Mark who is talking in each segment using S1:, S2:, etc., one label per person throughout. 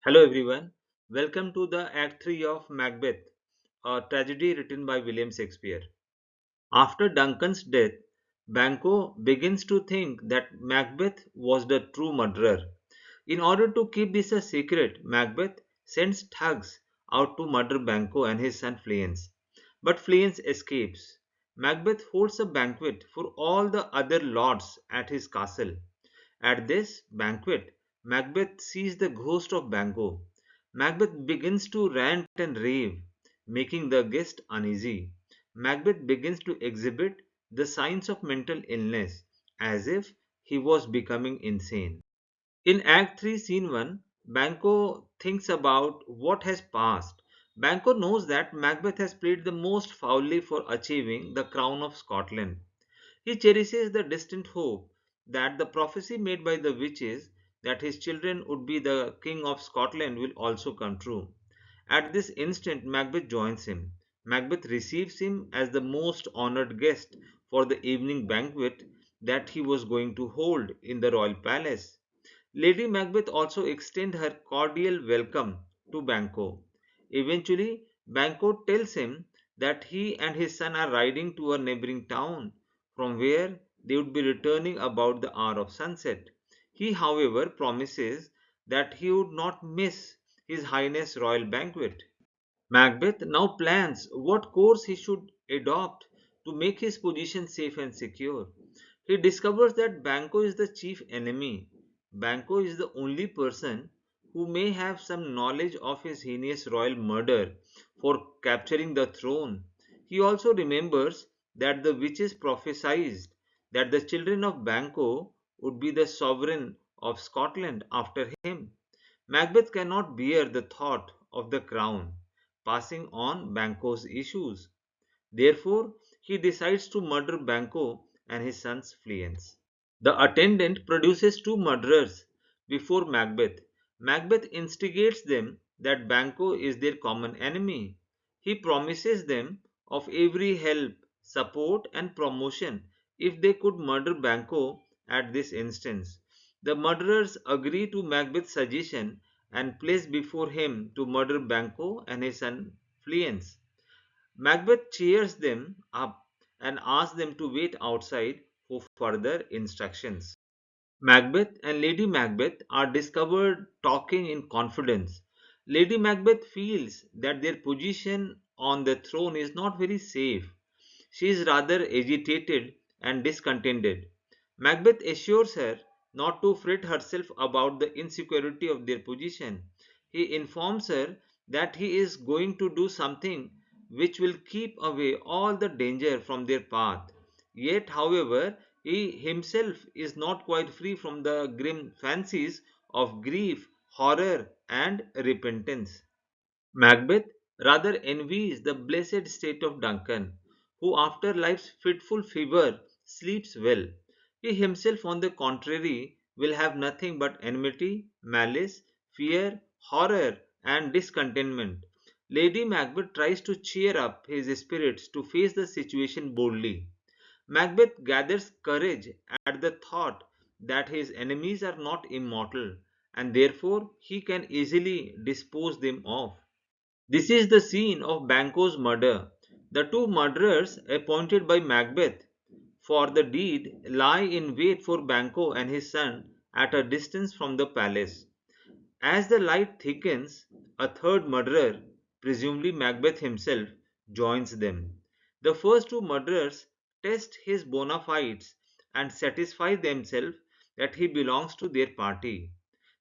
S1: Hello everyone, welcome to the Act 3 of Macbeth, a tragedy written by William Shakespeare. After Duncan's death, Banquo begins to think that Macbeth was the true murderer. In order to keep this a secret, Macbeth sends thugs out to murder Banquo and his son Fleance. But Fleance escapes. Macbeth holds a banquet for all the other lords at his castle. At this banquet, Macbeth sees the ghost of Banquo. Macbeth begins to rant and rave, making the guest uneasy. Macbeth begins to exhibit the signs of mental illness, as if he was becoming insane. In Act 3, Scene 1, Banquo thinks about what has passed. Banquo knows that Macbeth has played the most foully for achieving the crown of Scotland. He cherishes the distant hope that the prophecy made by the witches that his children would be the king of Scotland will also come true. At this instant, Macbeth joins him. Macbeth receives him as the most honored guest for the evening banquet that he was going to hold in the royal palace. Lady Macbeth also extends her cordial welcome to Banquo. Eventually, Banquo tells him that he and his son are riding to a neighboring town from where they would be returning about the hour of sunset. He, however, promises that he would not miss His Highness' royal banquet. Macbeth now plans what course he should adopt to make his position safe and secure. He discovers that Banquo is the chief enemy. Banquo is the only person who may have some knowledge of his heinous royal murder for capturing the throne. He also remembers that the witches prophesied that the children of Banquo would be the sovereign of Scotland after him. Macbeth cannot bear the thought of the crown passing on Banquo's issues. Therefore, he decides to murder Banquo and his son's Fleance. The attendant produces two murderers before Macbeth. Macbeth instigates them that Banquo is their common enemy. He promises them of every help, support, and promotion if they could murder Banquo at this instance. The murderers agree to Macbeth's suggestion and place before him to murder Banquo and his son Fleance. Macbeth cheers them up and asks them to wait outside for further instructions. Macbeth and Lady Macbeth are discovered talking in confidence. Lady Macbeth feels that their position on the throne is not very safe. She is rather agitated and discontented. Macbeth assures her not to fret herself about the insecurity of their position. He informs her that he is going to do something which will keep away all the danger from their path. Yet, however, he himself is not quite free from the grim fancies of grief, horror, and repentance. Macbeth rather envies the blessed state of Duncan, who after life's fitful fever sleeps well. He himself, on the contrary, will have nothing but enmity, malice, fear, horror, and discontentment. Lady Macbeth tries to cheer up his spirits to face the situation boldly. Macbeth gathers courage at the thought that his enemies are not immortal and therefore he can easily dispose them of. This is the scene of Banquo's murder. The two murderers appointed by Macbeth for the deed lie in wait for Banquo and his son at a distance from the palace. As the light thickens, a third murderer, presumably Macbeth himself, joins them. The first two murderers test his bona fides and satisfy themselves that he belongs to their party.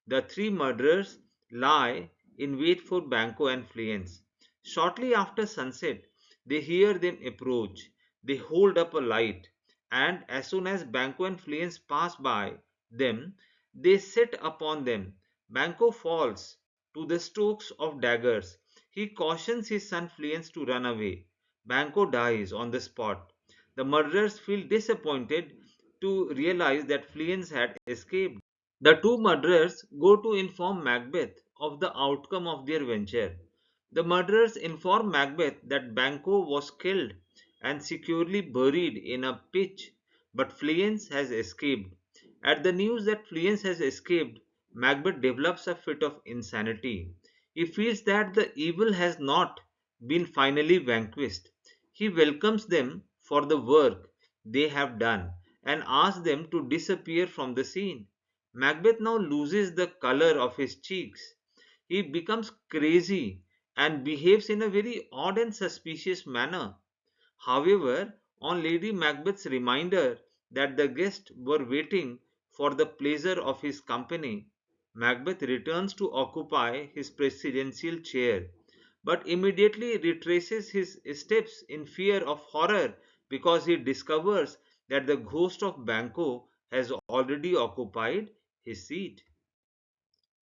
S1: The three murderers lie in wait for Banquo and Fleance. Shortly after sunset, they hear them approach. They hold up a light, and as soon as Banquo and Fleance pass by them, they set upon them. Banquo falls to the strokes of daggers. He cautions his son Fleance to run away. Banquo dies on the spot. The murderers feel disappointed to realize that Fleance had escaped. The two murderers go to inform Macbeth of the outcome of their venture. The murderers inform Macbeth that Banquo was killed and securely buried in a pitch, but Fleance has escaped. At the news that Fleance has escaped, Macbeth develops a fit of insanity. He feels that the evil has not been finally vanquished. He welcomes them for the work they have done and asks them to disappear from the scene. Macbeth now loses the color of his cheeks. He becomes crazy and behaves in a very odd and suspicious manner. However, on Lady Macbeth's reminder that the guests were waiting for the pleasure of his company, Macbeth returns to occupy his presidential chair, but immediately retraces his steps in fear of horror because he discovers that the ghost of Banquo has already occupied his seat.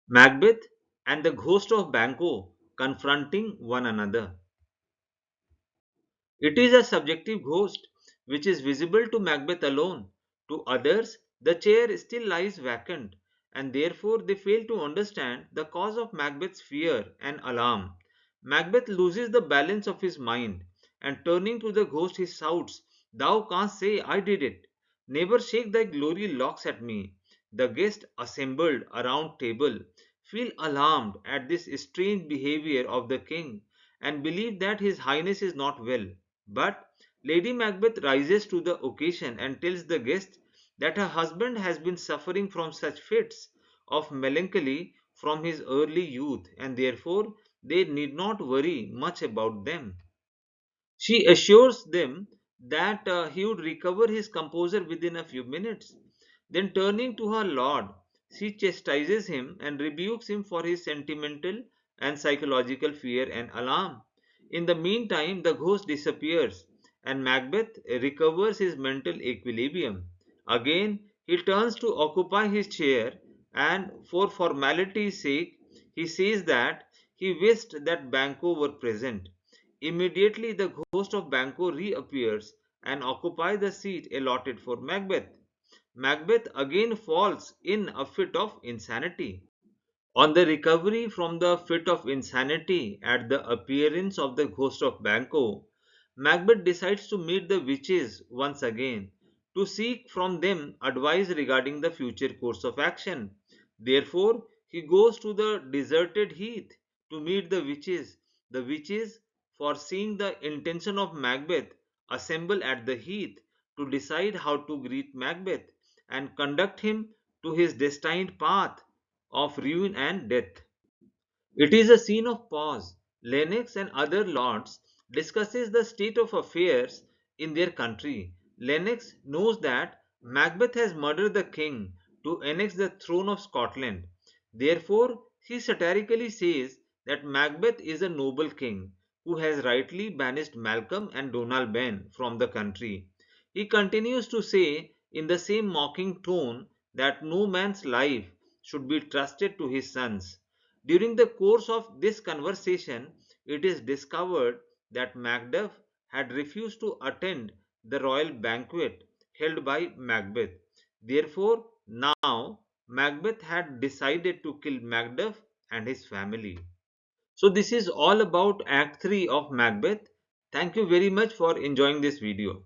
S1: Macbeth and the ghost of Banquo confronting one another. It is a subjective ghost which is visible to Macbeth alone. To others, the chair still lies vacant, and therefore they fail to understand the cause of Macbeth's fear and alarm. Macbeth loses the balance of his mind, and turning to the ghost, he shouts, "Thou canst say I did it. Never shake thy glory locks at me." The guests assembled around table feel alarmed at this strange behavior of the king and believe that his highness is not well. But Lady Macbeth rises to the occasion and tells the guests that her husband has been suffering from such fits of melancholy from his early youth, and therefore they need not worry much about them. She assures them that he would recover his composure within a few minutes. Then, turning to her lord, she chastises him and rebukes him for his sentimental and psychological fear and alarm. In the meantime, the ghost disappears and Macbeth recovers his mental equilibrium. Again, he turns to occupy his chair, and for formality's sake, he says that he wished that Banquo were present. Immediately, the ghost of Banquo reappears and occupies the seat allotted for Macbeth. Macbeth again falls in a fit of insanity. On the recovery from the fit of insanity at the appearance of the ghost of Banquo, Macbeth decides to meet the witches once again to seek from them advice regarding the future course of action. Therefore, he goes to the deserted heath to meet the witches. The witches, foreseeing the intention of Macbeth, assemble at the heath to decide how to greet Macbeth and conduct him to his destined path of ruin and death. It is a scene of pause. Lennox and other lords discusses the state of affairs in their country. Lennox knows that Macbeth has murdered the king to annex the throne of Scotland. Therefore, he satirically says that Macbeth is a noble king who has rightly banished Malcolm and Donalbain from the country. He continues to say in the same mocking tone that no man's life should be trusted to his sons. During the course of this conversation, it is discovered that Macduff had refused to attend the royal banquet held by Macbeth. Therefore, now Macbeth had decided to kill Macduff and his family. So, this is all about Act 3 of Macbeth. Thank you very much for enjoying this video.